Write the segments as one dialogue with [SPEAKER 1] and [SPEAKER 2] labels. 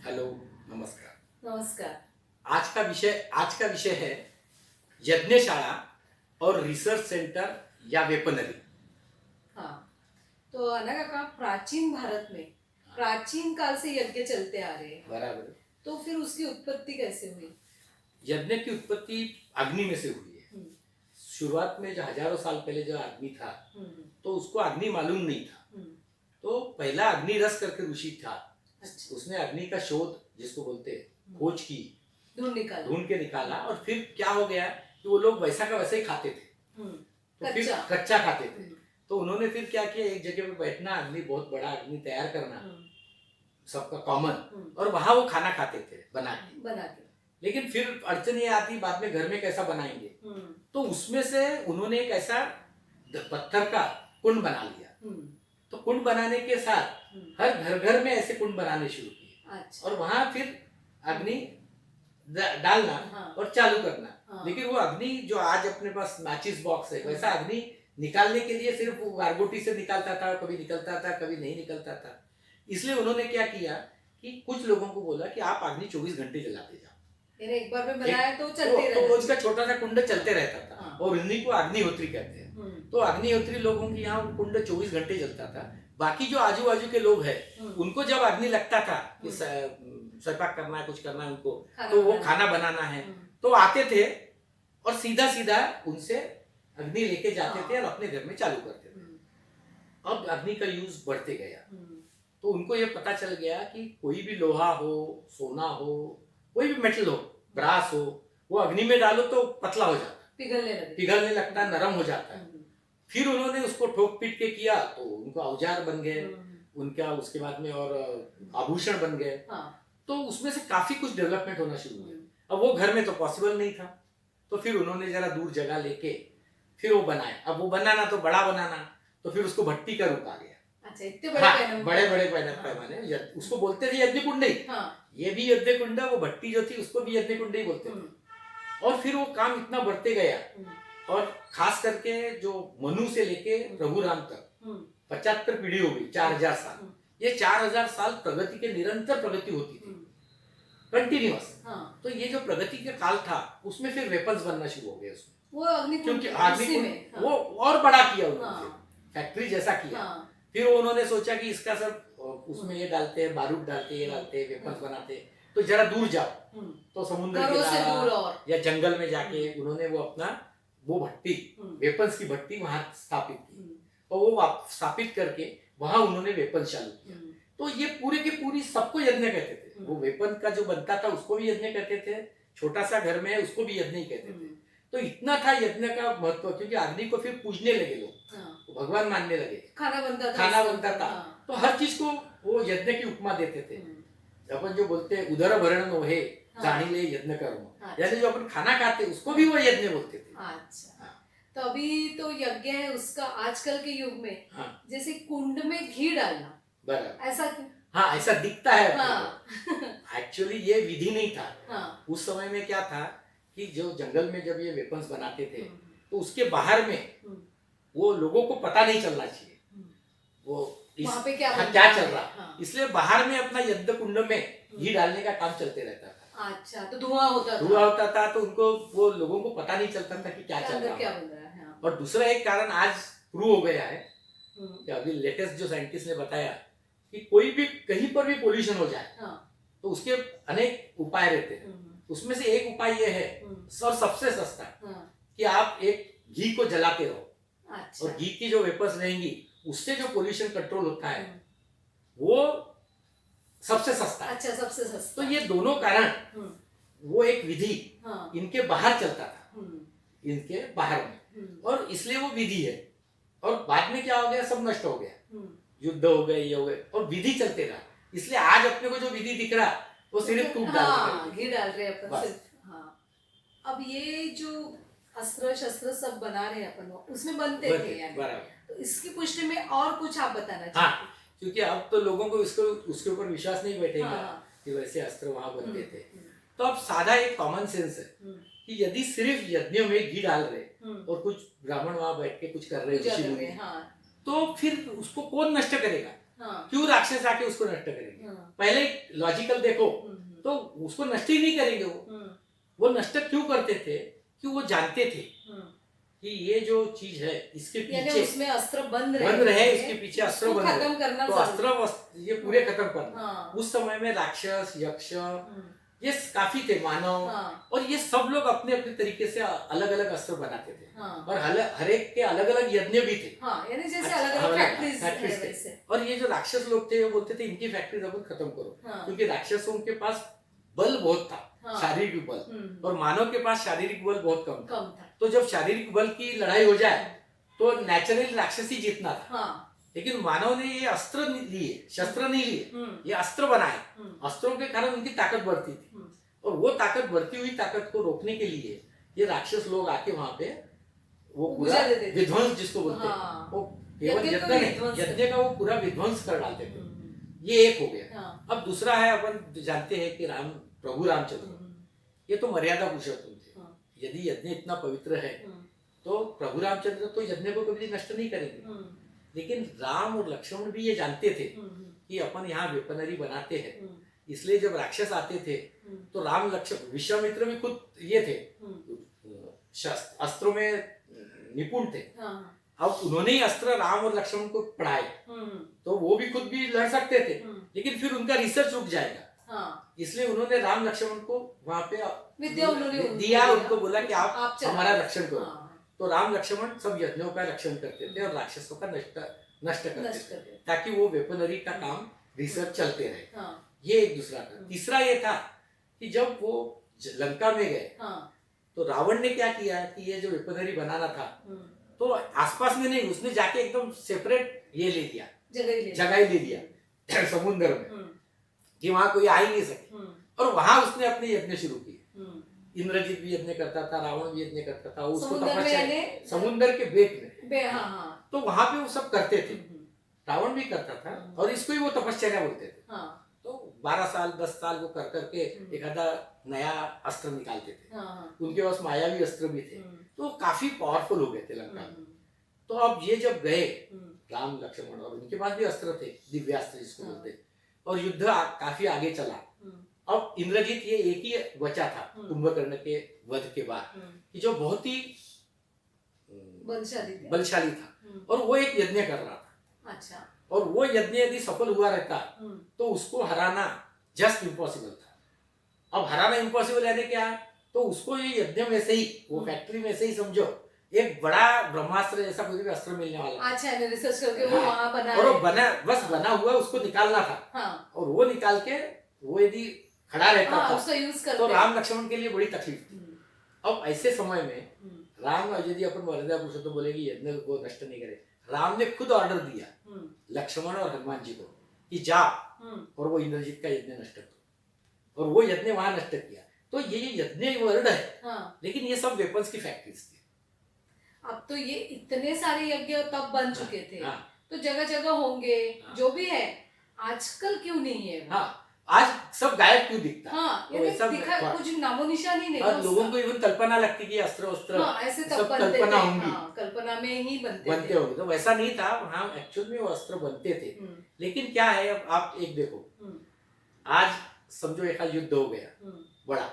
[SPEAKER 1] Hello, नमस्कार।
[SPEAKER 2] नमस्कार।
[SPEAKER 1] आज का विषय है यज्ञशाला और रिसर्च सेंटर या वेपनरी।
[SPEAKER 2] हाँ, तो अना काका, प्राचीन भारत में प्राचीन काल से यज्ञ चलते आ रहे हैं।
[SPEAKER 1] बराबर।
[SPEAKER 2] तो फिर उसकी उत्पत्ति कैसे हुई?
[SPEAKER 1] यज्ञ की उत्पत्ति अग्नि में से हुई है।
[SPEAKER 2] हम्म,
[SPEAKER 1] शुरुआत में जो हजारों साल पहले जो अग्नि था,
[SPEAKER 2] हम्म,
[SPEAKER 1] तो उसको अग्नि मालूम नहीं था।
[SPEAKER 2] हम्म,
[SPEAKER 1] तो पहला अग्नि रस करके ऋषि था।
[SPEAKER 2] अच्छा।
[SPEAKER 1] उसने अग्नि का शोध, जिसको बोलते हैं, खोज की, ढूंढ के निकाला। और फिर क्या हो गया कि वो लोग वैसा का वैसा ही खाते थे। तो फिर कच्चा खाते थे। तो उन्होंने फिर क्या किया, एक जगह पे बैठना, अग्नि, बहुत बड़ा अग्नि तैयार करना, सबका कॉमन, और वहां वो खाना खाते थे बना के। लेकिन फिर अड़चन ये आती, बाद में घर में कैसा बनाएंगे। तो उसमें से उन्होंने एक ऐसा पत्थर का कुंड बना लिया। तो कुंड बनाने के साथ हर घर घर में ऐसे कुंड बनाने शुरू किए।
[SPEAKER 2] अच्छा।
[SPEAKER 1] और वहां फिर अग्नि डालना,
[SPEAKER 2] हाँ।
[SPEAKER 1] और चालू करना।
[SPEAKER 2] हाँ।
[SPEAKER 1] लेकिन वो अग्नि जो आज अपने पास माचिस बॉक्स है, वैसा अग्नि निकालने के लिए सिर्फ वो गारगोटी से निकालता था, कभी निकलता था, कभी नहीं निकलता था। इसलिए उन्होंने क्या किया कि कुछ लोगों को बोला कि आप अग्नि 24 घंटे जलाते जाओ।
[SPEAKER 2] एक बार में बनाया तो चलते रहता।
[SPEAKER 1] तो उसका छोटा सा कुंड चलते रहता था।
[SPEAKER 2] हाँ।
[SPEAKER 1] और उन्हीं को अग्निहोत्री कहते हैं। तो अग्निहोत्री लोगों के यहाँ कुंड 24 घंटे जलता था। बाकी जो आजू बाजू के लोग हैं, उनको जब अग्नि लगता था कि सरपाक करना है, कुछ करना है उनको, तो वो खाना बनाना है, तो आते थे और सीधा सीधा उनसे अग्नि लेके जाते थे और अपने घर में चालू करते थे। अब अग्नि का यूज बढ़ते गया, तो उनको ये पता चल गया कि कोई भी लोहा हो, सोना हो, कोई भी मेटल हो, ब्रास हो, वो अग्नि में डालो तो पतला हो जाता, पिघलने लगता, नरम हो जाता है। फिर उन्होंने उसको ठोक पीट के किया, तो उनको औजार बन गए, उनका उसके बाद में और आभूषण बन गए। तो उसमें से काफी कुछ डेवलपमेंट होना शुरू हुआ। अब वो घर में तो पॉसिबल नहीं था, तो फिर उन्होंने जरा दूर जगह लेके फिर वो बनाया। अब वो बनाना तो बड़ा बनाना, तो फिर उसको भट्टी का रूप आ गया।
[SPEAKER 2] अच्छा, इतने
[SPEAKER 1] बड़े बड़े पैमाने, उसको बोलते थे यज्ञ कुंड ही। ये भी यज्ञ कुंड, वो भट्टी जो थी उसको भी यज्ञ कुंड ही बोलते थे। और फिर वो काम इतना बढ़ते गया, और खास करके जो मनु से लेके रघुराम तक 75 पीढ़ी हो गई, 4000 साल। ये 4000 साल प्रगति के, निरंतर प्रगति होती थी, कंटिन्यूअस। तो ये जो प्रगति का काल था, उसमें फिर वेपन्स बनना शुरू हो गए उसमें,
[SPEAKER 2] वो अग्निकुंड,
[SPEAKER 1] क्योंकि अग्निकुंड वो और बड़ा किया उन्होंने, फैक्ट्री जैसा किया। फिर उन्होंने सोचा कि इसका सब उसमें ये डालते हैं, बारूद डालते, ये डालते, वेपन्स बनाते, तो जरा दूर जाओ। तो समुद्र के या जंगल में जाके उन्होंने वो अपना वो भट्टी, वेपन्स की भट्टी वहां स्थापित की। और वो स्थापित करके वहां उन्होंने वेपन चालू किया। तो ये पूरे के पूरी सबको यज्ञ कहते थे। वो वेपन का जो बनता था उसको भी यज्ञ कहते थे, छोटा सा घर में है उसको भी यज्ञ ही कहते थे। तो इतना था यज्ञ का महत्व, क्योंकि अग्नि को फिर पूजने लगे लोग, तो भगवान मानने लगे, खाना बनता था। तो हर चीज को वो यज्ञ की उपमा देते थे। अपन जो बोलते हैं उदर भरण नोहे जानिले यज्ञ कर्म, यानी जो अपन खाना खाते उसको भी वो यज्ञ बोलते थे।
[SPEAKER 2] अच्छा। तो अभी तो यज्ञ है उसका आजकल के युग में, जैसे कुंड में घी डालना, बराबर, ऐसा क्यों?
[SPEAKER 1] हाँ, ऐसा दिखता है। एक्चुअली ये विधि नहीं था। उस समय में क्या था कि जो जंगल में जब ये वेपन्स बनाते थे, तो उसके बाहर में वो लोगों को पता नहीं चलना चाहिए वो वहाँ पे क्या चल रहा। इसलिए बाहर में अपना यज्ञ कुंड में घी डालने का काम चलते रहता था। अच्छा, तो धुआं होता था, तो उनको, वो लोगों को पता नहीं चलता था कि क्या चल रहा है। और दूसरा एक कारण आज प्रूव हो गया है कि अभी लेटेस्ट जो साइंटिस्ट ने बताया कि कोई भी कहीं पर भी पोल्यूशन हो जाए, तो उसके अनेक उपाय रहते हैं। उसमें से एक उपाय ये है, और सबसे सस्ता, कि आप एक घी को जलाते रहो। अच्छा। और घी की जो वेपर्स रहेंगी, उससे जो पोल्यूशन कंट्रोल होता है, वो सबसे सस्ता। अच्छा, सबसे सस्ता। तो ये दोनों कारण, वो एक विधि इनके बाहर चलता था, इनके बाहर में, और इसलिए वो विधि है। और बाद में क्या हो गया, सब नष्ट हो गया, युद्ध हो गए, ये हो गए, और विधि चलते रहा। इसलिए आज अपने को जो विधि दिख रहा, वो सिर्फ घी डाल रहे हैं अपन सिर्फ। अब ये जो अस्त्र शस्त्र सब बना रहे हैं अपन, उसमें बनते थे यानी, तो इसकी पुष्टि में और कुछ आप बताना चाहिए? क्योंकि अब तो लोगों को उसके ऊपर विश्वास नहीं बैठेगा कि वैसे अस्त्र वहां बनते थे। तो अब सादा एक कॉमन सेंस है कि यदि सिर्फ यज्ञों में घी डाल रहे और कुछ ब्राह्मण वहां बैठ के कुछ कर रहे ऋषि मुनि, तो फिर उसको कौन नष्ट करेगा? क्यों राक्षस आके उसको नष्ट करेंगे? पहले लॉजिकल देखो तो उसको नष्ट ही नहीं करेंगे वो नष्ट क्यों करते थे? कि वो जानते थे कि ये जो चीज है इसके पीछे
[SPEAKER 2] उसमें अस्त्र बंद
[SPEAKER 1] रहे इसके पीछे अस्त्र बंद
[SPEAKER 2] खत्म करना,
[SPEAKER 1] तो अस्त्र ये पूरे खत्म करना। उस समय में राक्षस, यक्ष, ये काफी थे, मानव, और ये सब लोग अपने अपने तरीके से अलग अलग अस्त्र बनाते थे। और हर एक के अलग अलग यज्ञ भी थे,
[SPEAKER 2] यानी जैसे अलग अलग फैक्ट्रीज
[SPEAKER 1] थे। और ये जो राक्षस लोग थे वो बोलते थे इनकी फैक्ट्रीज अपन खत्म करो, क्योंकि राक्षसों के पास बल बहुत था, शारीरिक बल, और मानव के पास शारीरिक बल बहुत कम था। तो जब शारीरिक बल की लड़ाई हो जाए तो नेचुरली राक्षस ही जीतना था। लेकिन मानव ने ये अस्त्र लिए, शस्त्र नहीं लिए, ये अस्त्र बनाए। अस्त्रों के कारण उनकी ताकत बढ़ती थी, और वो ताकत बढ़ती हुई ताकत को रोकने के लिए ये राक्षस लोग आके वहां पे वो पूरा विध्वंस, जिसको बोलते हैं, वो केवल यज्ञ का वो पूरा विध्वंस कर डालते थे। ये एक हो गया। अब दूसरा है, अपन जानते हैं कि प्रभु रामचंद्र ये तो मर्यादा पुरुषोत्तम थे। यदि यज्ञ इतना पवित्र है तो प्रभु रामचंद्र तो यज्ञ को कभी नष्ट नहीं करेंगे। लेकिन राम और लक्ष्मण भी ये जानते थे कि अपन यहाँ वेपनरी बनाते हैं, इसलिए जब राक्षस आते थे तो राम लक्ष्मण, विश्वामित्र भी खुद ये थे, अस्त्रों में निपुण थे। अब उन्होंने ही अस्त्र राम और लक्ष्मण को पढ़ाए, तो वो भी खुद भी लड़ सकते थे, लेकिन फिर उनका रिसर्च रुक जाएगा। इसलिए उन्होंने राम लक्ष्मण को वहां पे
[SPEAKER 2] विद्या
[SPEAKER 1] दिया, उनको बोला कि आप हमारा रक्षण करो। तो राम लक्ष्मण सब यज्ञों का रक्षण करते थे और राक्षसों का नष्ट करते थे, ताकि वो वेपनरी का काम, रिसर्च चलते रहे। ये एक दूसरा था। तीसरा ये था कि जब वो लंका में गए तो रावण ने क्या किया कि ये जो वेपनरी बनाना था तो आसपास में नहीं, उसने जाके एकदम सेपरेट ये ले लिया, जगह ले लिया समुद्र में, कि वहां कोई आ ही नहीं सके। और वहां उसने अपने यज्ञ शुरू किए। इंद्रजीत भी यज्ञ करता था, रावण भी यज्ञ करता था, उसको तपस्या समुद्र के बेट में, तो वहां पे वो सब करते थे। रावण भी करता था, और इसको ही वो तपस्या बोलते थे। तो 12 साल 10 साल वो कर करके एक आधा नया अस्त्र निकालते थे। उनके पास मायावी अस्त्र भी थे, तो काफी पावरफुल हो गए थे लंका में। तो अब ये जब गए राम लक्ष्मण, और उनके पास भी अस्त्र थे, दिव्यास्त्र जिसको बोलते, और युद्ध काफी आगे चला। अब इंद्रजीत ये एक ही बचा था कुंभकर्ण के वध के बाद, कि जो बहुत ही बलशाली था, और वो एक यज्ञ कर रहा था।
[SPEAKER 2] अच्छा।
[SPEAKER 1] और वो यज्ञ यदि सफल हुआ रहता तो उसको हराना जस्ट इम्पॉसिबल था। अब हराना इम्पॉसिबल यानी क्या? तो उसको ये यज्ञ में से ही, वो फैक्ट्री में से ही समझो, एक बड़ा ब्रह्मास्त्र जैसा कोई भी अस्त्र मिलने वाला।
[SPEAKER 2] अच्छा, रिसर्च करके वो वहां बना,
[SPEAKER 1] और बना हुआ उसको निकालना था। और वो निकाल के वो यदि खड़ा रहता था
[SPEAKER 2] उसका यूज
[SPEAKER 1] तो राम लक्ष्मण के लिए बड़ी तकलीफ थी। अब ऐसे समय में राम, यदि अपन मर्यादा पुरुषोत्तम तो बोले कि यज्ञ को नष्ट नहीं करे, राम ने खुद ऑर्डर दिया लक्ष्मण और हनुमान जी को कि जा और वो इंद्रजीत का यज्ञ नष्ट करो, और वो यज्ञ वहां नष्ट किया। तो ये यज्ञ वर्ड है, लेकिन ये सब वेपन्स की फैक्ट्रीज थी।
[SPEAKER 2] अब तो ये इतने सारे यज्ञ तब बन चुके थे, तो जगह जगह होंगे, जो भी है। आजकल क्यों नहीं है?
[SPEAKER 1] आज सब गायब क्यों दिखता?
[SPEAKER 2] तो दिखा, कुछ नामो निशान ही नहीं।
[SPEAKER 1] लोगों को इवन कल्पना लगती कि अस्त्र
[SPEAKER 2] ऐसे
[SPEAKER 1] सब कल्पना होंगी,
[SPEAKER 2] कल्पना में ही
[SPEAKER 1] बनते होंगे। तो वैसा नहीं था, वहाँ एक्चुअल में वो अस्त्र बनते थे। लेकिन क्या है, अब आप एक देखो, आज समझो एक युद्ध हो गया बड़ा,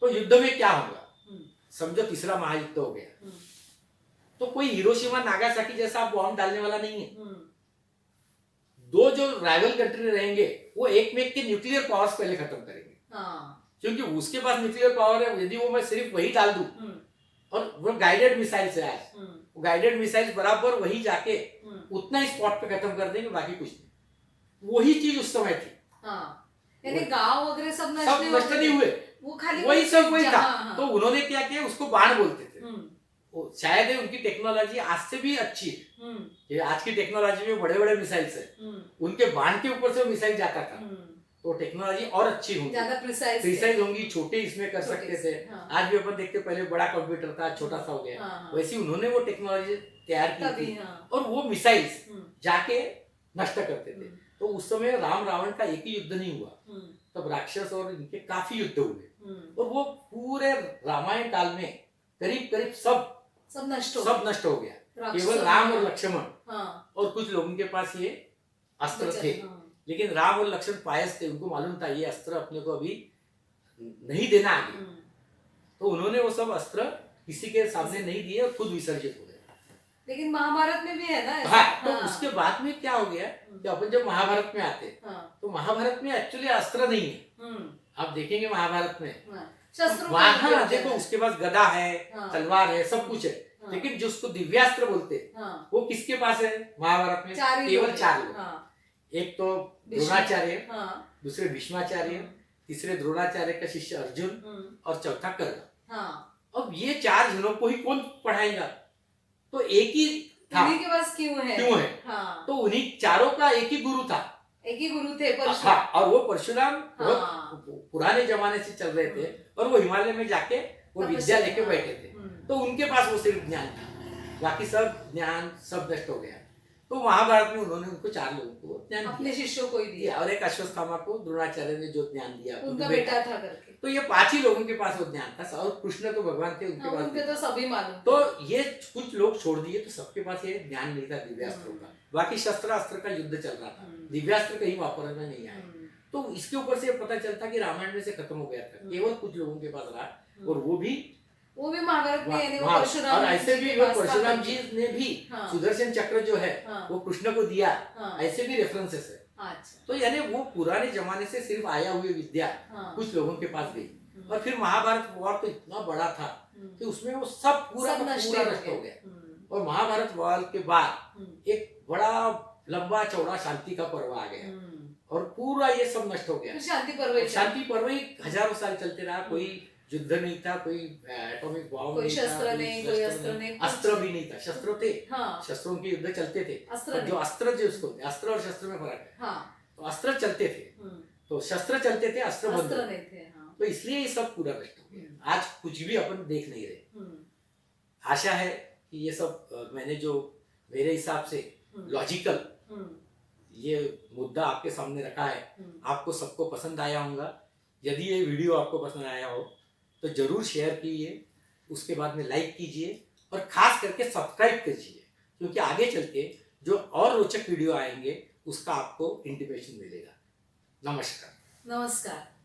[SPEAKER 1] तो युद्ध में क्या होगा? समझो तीसरा महायुद्ध हो गया, तो कोई हिरोशिमा नागासाकी जैसा बॉम्ब डालने वाला नहीं है। दो जो राइवल कंट्री रहेंगे वो एक में के न्यूक्लियर पावर्स पहले खत्म करेंगे, क्योंकि उसके पास न्यूक्लियर पावर है। यदि वो मैं सिर्फ वही डाल दूं, और वो गाइडेड मिसाइल से आज, वो गाइडेड मिसाइल बराबर वही जाके उतना ही स्पॉट पे खत्म कर देंगे, बाकी कुछ नहीं। वही चीज उस समय थी।
[SPEAKER 2] यानी गांव वगैरह सब
[SPEAKER 1] नष्ट नहीं हुए,
[SPEAKER 2] वो खाली
[SPEAKER 1] वही सब वही था। तो उन्होंने क्या किया, उसको बाण बोलते थे। शायद उनकी टेक्नोलॉजी आज से भी अच्छी है। ये आज की टेक्नोलॉजी में बड़े बड़े मिसाइल्स है, उनके बाण के ऊपर से वो मिसाइल जाता था, तो टेक्नोलॉजी और अच्छी होंगी,
[SPEAKER 2] ज्यादा
[SPEAKER 1] प्रिसाइज होंगी, छोटे इसमें कर सकते थे। आज भी अपन देखते पहले बड़ा कंप्यूटर था, छोटा सा हो गया। वैसे उन्होंने वो टेक्नोलॉजी तैयार की थी, और वो मिसाइल्स जाके नष्ट करते थे। तो उस समय राम रावण का एक ही युद्ध नहीं हुआ, तब राक्षस और इनके काफी युद्ध हुए। और वो पूरे रामायण काल में करीब करीब सब नष्ट हो गया। केवल राम और लक्ष्मण और कुछ लोगों के पास ये अस्त्र थे, लेकिन राम और लक्ष्मण पायस थे, उनको मालूम था ये अस्त्र अपने को अभी नहीं देना आगे, तो उन्होंने वो सब अस्त्र किसी के सामने नहीं दिए और खुद विसर्जित हो गए।
[SPEAKER 2] लेकिन महाभारत में भी है ना ऐसा?
[SPEAKER 1] हाँ, तो उसके बाद में क्या हो गया कि अपन जब महाभारत में आते तो महाभारत में एक्चुअली अस्त्र नहीं है। आप देखेंगे महाभारत में वहां देखो उसके पास गदा है, तलवार है, सब कुछ है, लेकिन जो उसको दिव्यास्त्र बोलते वो किसके पास है महाभारत में? केवल 4 लोग। एक तो द्रोणाचार्य, दूसरे भीष्माचार्य, तीसरे द्रोणाचार्य का शिष्य अर्जुन और चौथा कर्ण। अब ये 4 जनों को ही कौन पढ़ाएगा? तो एक ही था,
[SPEAKER 2] उन्हीं के पास क्यों है?
[SPEAKER 1] तो उन्हीं चारों का एक ही गुरु था,
[SPEAKER 2] एक ही गुरु थे परशुराम।
[SPEAKER 1] हाँ, और वो परशुराम बहुत पुराने जमाने से चल रहे थे और वो हिमालय में जाके वो विद्या लेके बैठे थे, तो उनके पास वो सिर्फ ज्ञान था, बाकी सब ज्ञान सब नष्ट हो गया। तो महाभारत में उन्होंने उनको 4 लोगों को ज्ञान
[SPEAKER 2] अपने शिष्यों को ही दिया
[SPEAKER 1] और एक अश्वत्थामा को द्रोणाचार्य ने जो ज्ञान दिया
[SPEAKER 2] उनका बेटा था करके।
[SPEAKER 1] तो ये 5 ही लोगों के पास वो ज्ञान था, और कृष्ण तो भगवान थे, उनके पास
[SPEAKER 2] उनके तो सभी मालूम।
[SPEAKER 1] तो ये कुछ लोग छोड़ दिए, तो सबके पास ये ज्ञान नहीं था दिव्यास्त्रों का, बाकी शस्त्र अस्त्र का युद्ध चल रहा था, दिव्यास्त्र कहीं वापरने में नहीं आए। तो इसके ऊपर से पता चलता कि रामायण में से खत्म हो गया था, केवल कुछ लोगों के पास रहा, और वो भी
[SPEAKER 2] महाभारत में यानी वो परशुराम।
[SPEAKER 1] और ऐसे भी वो परशुराम जी ने भी सुदर्शन चक्र जो है वो कृष्ण को दिया, ऐसे भी रेफरेंसेस है। तो यानी वो पुराने जमाने से सिर्फ आया हुई विद्या कुछ लोगों के पास गई, और फिर महाभारत वॉर तो इतना बड़ा था कि उसमें वो सब पूरा नष्ट हो गया। और महाभारत वॉर के बाद एक बड़ा लंबा चौड़ा शांति का पर्व आ गया, और पूरा ये सब नष्ट हो गया। शांति पर्व ही हजारों साल चलते रहा, कोई युद्ध नहीं था, कोई एटॉमिक बॉम्ब नहीं था, अस्त्र भी नहीं था, शस्त्र थे, शस्त्रों के युद्ध चलते थे, जो अस्त्र जो उसको अस्त्र और शस्त्र में फर्क है, तो अस्त्र चलते थे, तो शस्त्र चलते थे, अस्त्र बंद थे, तो इसलिए ये सब पूरा नष्ट हो गया। आज कुछ भी अपन देख नहीं रहे। आशा है कि ये सब मैंने जो मेरे हिसाब से लॉजिकल ये मुद्दा आपके सामने रखा है, आपको सबको पसंद आया होगा। यदि ये वीडियो आपको पसंद आया हो तो जरूर शेयर कीजिए, उसके बाद में लाइक कीजिए, और खास करके सब्सक्राइब कीजिए, क्योंकि आगे चल के जो और रोचक वीडियो आएंगे उसका आपको इंटीमेशन मिलेगा। नमस्कार।